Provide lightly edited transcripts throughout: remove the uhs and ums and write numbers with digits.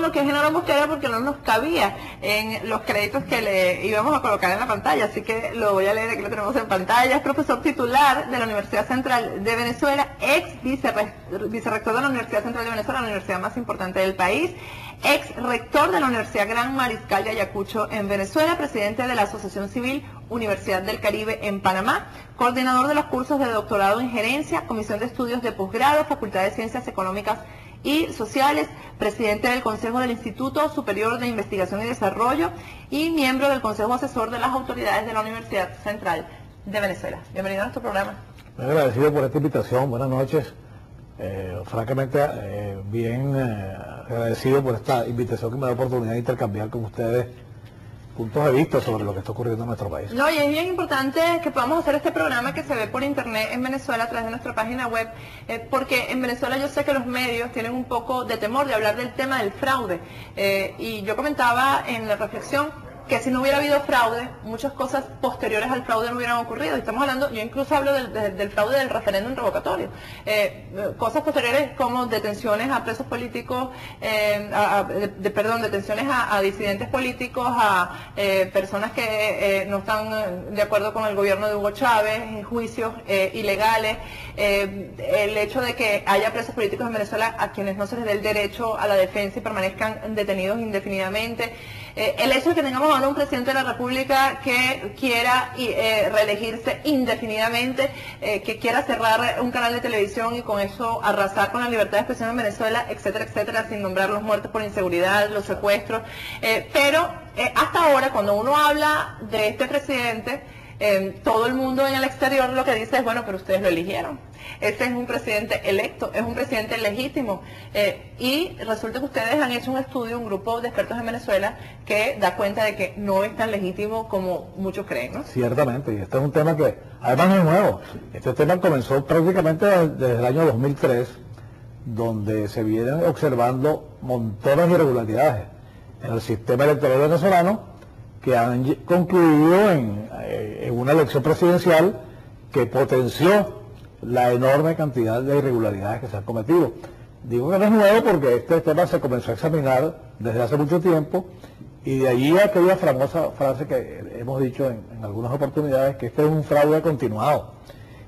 lo que es Genaro Mosquera porque no nos cabía en los créditos que le íbamos a colocar en la pantalla, así que lo voy a leer, aquí lo tenemos en pantalla. Es profesor titular de la Universidad Central de Venezuela, ex vicerrector de la Universidad Central de Venezuela, la universidad más importante del país, ex rector de la Universidad Gran Mariscal de Ayacucho en Venezuela, presidente de la Asociación Civil Universidad del Caribe en Panamá, coordinador de los cursos de doctorado en gerencia, comisión de estudios de posgrado, Facultad de Ciencias Económicas y Sociales, presidente del Consejo del Instituto Superior de Investigación y Desarrollo y miembro del Consejo Asesor de las Autoridades de la Universidad Central de Venezuela. Bienvenido a nuestro programa. Muy agradecido por esta invitación, buenas noches. Francamente, bien agradecido por esta invitación que me da la oportunidad de intercambiar con ustedes puntos de vista sobre lo que está ocurriendo en nuestro país. No, y es bien importante que podamos hacer este programa que se ve por internet en Venezuela a través de nuestra página web, porque en Venezuela yo sé que los medios tienen un poco de temor de hablar del tema del fraude, y yo comentaba en la reflexión que si no hubiera habido fraude, muchas cosas posteriores al fraude no hubieran ocurrido. Estamos hablando, yo incluso hablo del fraude del referéndum revocatorio. Cosas posteriores como detenciones a presos políticos, detenciones a disidentes políticos, a personas que no están de acuerdo con el gobierno de Hugo Chávez, juicios ilegales, el hecho de que haya presos políticos en Venezuela a quienes no se les dé el derecho a la defensa y permanezcan detenidos indefinidamente. El hecho de que tengamos ahora un presidente de la República que quiera reelegirse indefinidamente, que quiera cerrar un canal de televisión y con eso arrasar con la libertad de expresión en Venezuela, etcétera, etcétera, sin nombrar los muertos por inseguridad, los secuestros. Pero hasta ahora, cuando uno habla de este presidente, todo el mundo en el exterior lo que dice es, bueno, pero ustedes lo eligieron. Ese es un presidente electo, es un presidente legítimo. Y resulta que ustedes han hecho un estudio, un grupo de expertos en Venezuela, que da cuenta de que no es tan legítimo como muchos creen, ¿no? Ciertamente, y este es un tema que además no es nuevo. Este tema comenzó prácticamente desde el año 2003, donde se vienen observando montones de irregularidades en el sistema electoral venezolano que han concluido en una elección presidencial que potenció la enorme cantidad de irregularidades que se han cometido. Digo que no es nuevo porque este tema se comenzó a examinar desde hace mucho tiempo, y de allí aquella famosa frase que hemos dicho en algunas oportunidades, que este es un fraude continuado,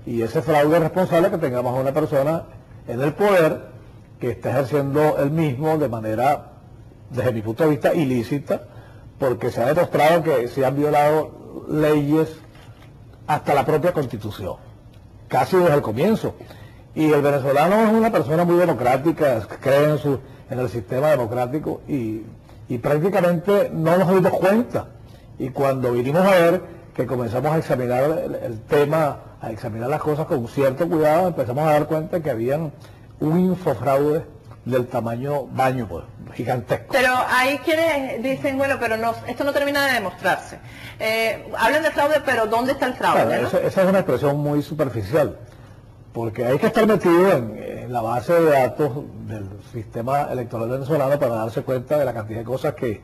y ese fraude es responsable que tengamos a una persona en el poder que está ejerciendo el mismo de manera, desde mi punto de vista, ilícita, porque se ha demostrado que se han violado leyes hasta la propia Constitución, casi desde el comienzo. Y el venezolano es una persona muy democrática, cree en el sistema democrático, y prácticamente no nos dimos cuenta. Y cuando vinimos a ver que comenzamos a examinar el tema, a examinar las cosas con cierto cuidado, empezamos a dar cuenta que habían un infofraude del tamaño baño, pues, gigantesco. Pero hay quienes dicen, bueno, pero no, esto no termina de demostrarse. Hablan de fraude, pero ¿dónde está el fraude? Claro, ¿no? Esa es una expresión muy superficial, porque hay que estar metido en la base de datos del sistema electoral venezolano para darse cuenta de la cantidad de cosas que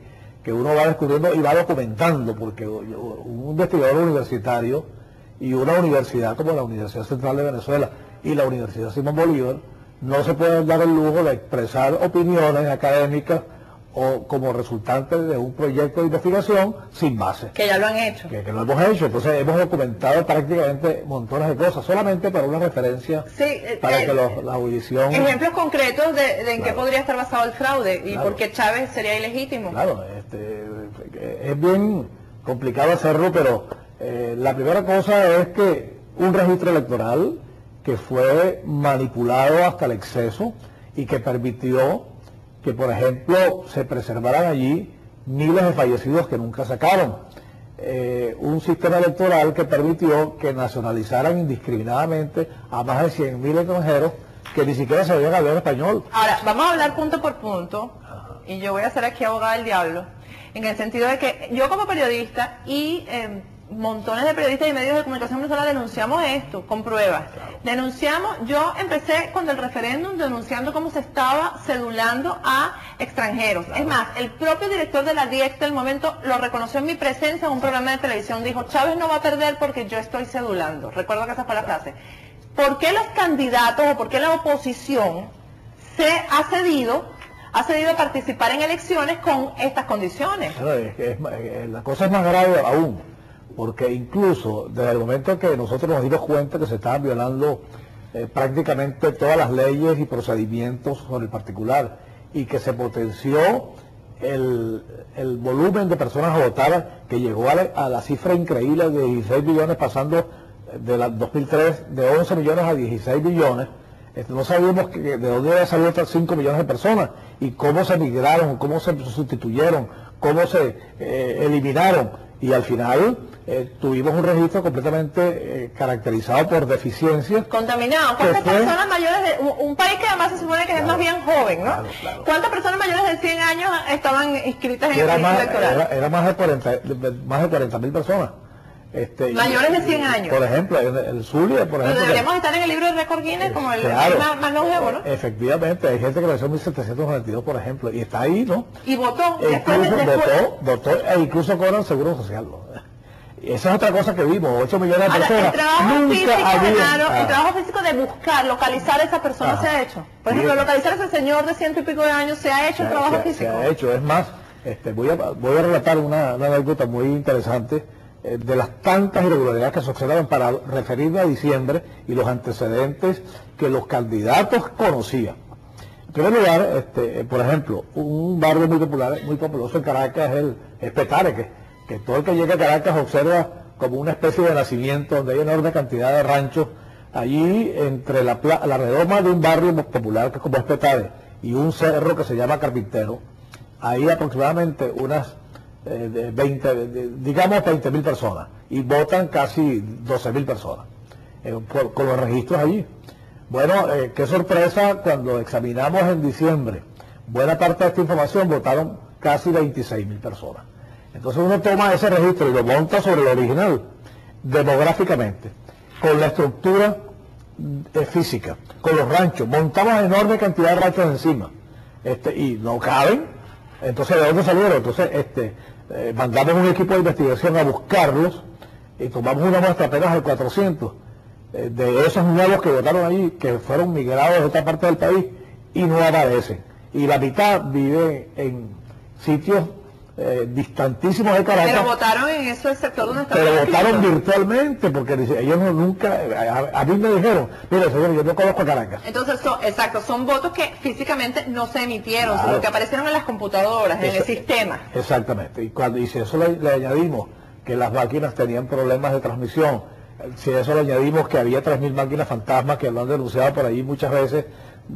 uno va descubriendo y va documentando, porque un investigador universitario y una universidad como la Universidad Central de Venezuela y la Universidad Simón Bolívar no se pueden dar el lujo de expresar opiniones académicas o como resultante de un proyecto de investigación sin base. Que ya lo han hecho. Que lo hemos hecho. Entonces hemos documentado prácticamente montones de cosas, solamente para una referencia, sí, para que la audición... Ejemplos concretos de en qué podría estar basado el fraude y claro, por qué Chávez sería ilegítimo. Claro, es bien complicado hacerlo, pero la primera cosa es que un registro electoral que fue manipulado hasta el exceso y que permitió que, por ejemplo, se preservaran allí miles de fallecidos que nunca sacaron. Un sistema electoral que permitió que nacionalizaran indiscriminadamente a más de 100.000 extranjeros que ni siquiera sabían hablar español. Ahora, vamos a hablar punto por punto, y yo voy a ser aquí abogada del diablo, en el sentido de que yo como periodista y montones de periodistas y medios de comunicación venezolanos denunciamos esto con pruebas. Denunciamos, yo empecé con el referéndum denunciando cómo se estaba cedulando a extranjeros. Es más, el propio director de la DIEC del momento lo reconoció en mi presencia en un programa de televisión. Dijo, Chávez no va a perder porque yo estoy cedulando. Recuerdo que esa fue la frase. ¿Por qué los candidatos o por qué la oposición se ha cedido ha cedido a participar en elecciones con estas condiciones. Claro, la cosa es más grave aún, porque incluso desde el momento que nosotros nos dimos cuenta que se estaban violando prácticamente todas las leyes y procedimientos sobre el particular, y que se potenció el volumen de personas a votar, que llegó a la cifra increíble de 16 millones, pasando de 2003 de 11 millones a 16 millones. No sabíamos de dónde habían salido otras 5 millones de personas y cómo se migraron, cómo se sustituyeron, cómo se eliminaron, y al final tuvimos un registro completamente caracterizado por deficiencias. Contaminado. ¿Cuántas personas mayores de un país que además se supone que es más bien joven, ¿no? Claro. ¿Cuántas personas mayores de 100 años estaban inscritas en el registro electoral? Era más de 40.000 personas. Mayores de 100 años. Por ejemplo, el Zulia, por ejemplo. Deberíamos estar en el libro de récord Guinness como el más longevo, ¿no? Efectivamente, hay gente que nació en 1792, por ejemplo, y está ahí, ¿no? Y votó. Votó e incluso cobra el seguro social, ¿no? Esa es otra cosa que vimos, 8 millones de personas. El trabajo físico de buscar, localizar a esa persona se ha hecho. Por ejemplo, localizar a ese señor de 100 y pico de años, se ha hecho el trabajo físico. Se ha hecho, es más, voy a relatar una anécdota muy interesante de las tantas irregularidades que se observaron para referirme a diciembre y los antecedentes que los candidatos conocían. En primer lugar, por ejemplo, un barrio muy populoso en Caracas es Petare, que todo el que llega a Caracas observa como una especie de nacimiento donde hay enorme cantidad de ranchos. Allí, entre la redoma de un barrio popular que es como es Petare y un cerro que se llama Carpintero, hay aproximadamente unas 20.000 personas, y votan casi 12.000 personas con los registros allí. Bueno, qué sorpresa cuando examinamos en diciembre buena parte de esta información, votaron casi 26.000 personas. Entonces uno toma ese registro y lo monta sobre el original, demográficamente, con la estructura física, con los ranchos, montamos enorme cantidad de ranchos encima, y no caben. Entonces, ¿de dónde salieron? Entonces, mandamos un equipo de investigación a buscarlos y tomamos una muestra apenas de 400 de esos nuevos que votaron allí, que fueron migrados de otra parte del país y no aparecen. Y la mitad vive en sitios distantísimos de Caracas. Pero votaron en eso el sector donde está. Pero votaron virtualmente, porque ellos nunca, a mí me dijeron, mire señor, yo no conozco a Caracas. Entonces, son votos que físicamente no se emitieron, sino que aparecieron en las computadoras, en el sistema. Exactamente, y si eso le añadimos que las máquinas tenían problemas de transmisión, si eso le añadimos que había 3.000 máquinas fantasmas que lo han denunciado por ahí muchas veces,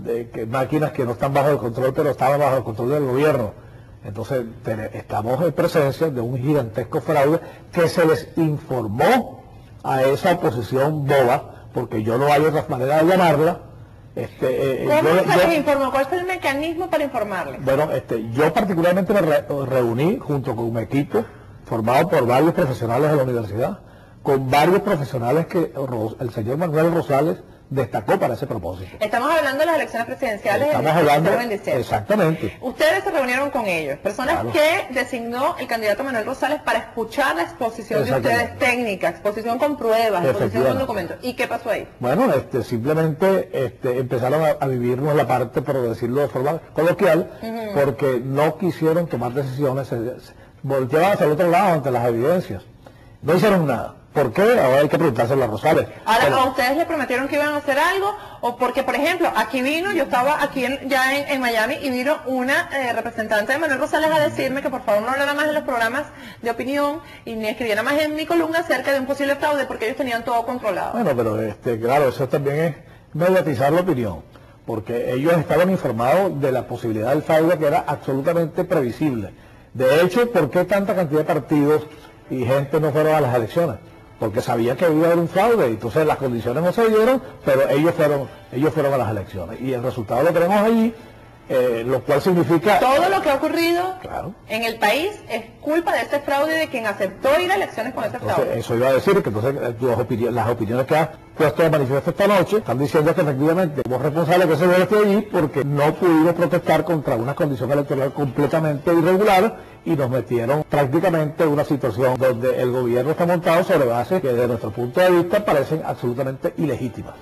que máquinas que no están bajo el control, pero estaban bajo el control del gobierno. Entonces estamos en presencia de un gigantesco fraude que se les informó a esa oposición boba, porque yo no hay otra manera de llamarla. ¿Cómo se les informó? ¿Cuál fue el mecanismo para informarles? Bueno, yo particularmente me reuní junto con un equipo formado por varios profesionales de la universidad, con varios profesionales que el señor Manuel Rosales destacó para ese propósito. Estamos hablando de las elecciones presidenciales. Estamos hablando, en diciembre. Exactamente. Ustedes se reunieron con ellos, personas que designó el candidato Manuel Rosales para escuchar la exposición de ustedes técnica, exposición con pruebas, exposición con documentos. ¿Y qué pasó ahí? Bueno, simplemente empezaron a vivirnos la parte, por decirlo de forma coloquial, porque no quisieron tomar decisiones, se volteaban hacia el otro lado ante las evidencias. No hicieron nada. ¿Por qué? Ahora hay que preguntárselo a Rosales. Ahora, ¿a ustedes les prometieron que iban a hacer algo? O porque, por ejemplo, aquí vino, yo estaba aquí en Miami y vino una representante de Manuel Rosales a decirme que por favor no hablara más en los programas de opinión y ni escribiera más en mi columna acerca de un posible fraude porque ellos tenían todo controlado. Bueno, pero claro, eso también es mediatizar la opinión, porque ellos estaban informados de la posibilidad del fraude que era absolutamente previsible. De hecho, ¿por qué tanta cantidad de partidos y gente no fueron a las elecciones? Porque sabían que iba a haber un fraude, entonces las condiciones no se dieron, pero ellos fueron a las elecciones. Y el resultado lo tenemos allí, lo cual significa... Todo lo que ha ocurrido en el país es culpa de este fraude de quien aceptó ir a elecciones con ese fraude. Eso iba a decir, que entonces las opiniones que ha puesto de manifiesto esta noche están diciendo que efectivamente somos responsables de que se vea esté allí porque no pudimos protestar contra una condición electoral completamente irregular y nos metieron prácticamente en una situación donde el gobierno está montado sobre bases que desde nuestro punto de vista parecen absolutamente ilegítimas.